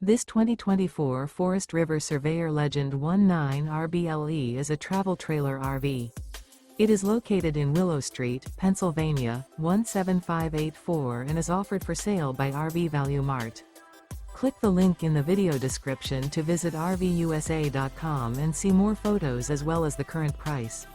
This 2024 Forest River Surveyor Legend 19 RBLE is a travel trailer RV. It is located in Willow Street, Pennsylvania, 17584 and is offered for sale by RV Value Mart. Click the link in the video description to visit RVUSA.com and see more photos as well as the current price.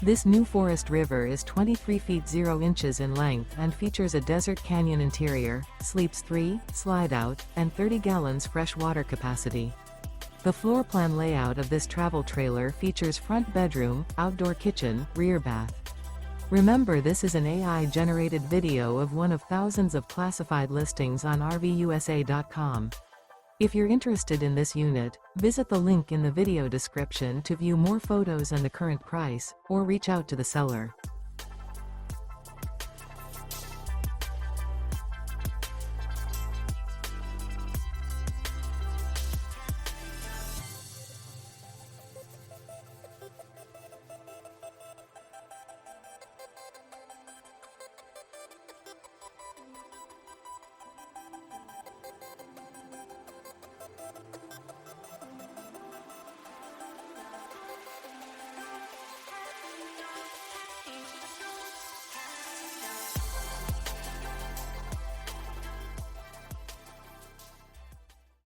This new Forest River is 23 feet 0 inches in length and features a desert canyon interior, sleeps 3, slide-out, and 30 gallons fresh water capacity. The floor plan layout of this travel trailer features front bedroom, outdoor kitchen, rear bath. Remember, this is an AI-generated video of one of thousands of classified listings on RVUSA.com. If you're interested in this unit, visit the link in the video description to view more photos and the current price, or reach out to the seller.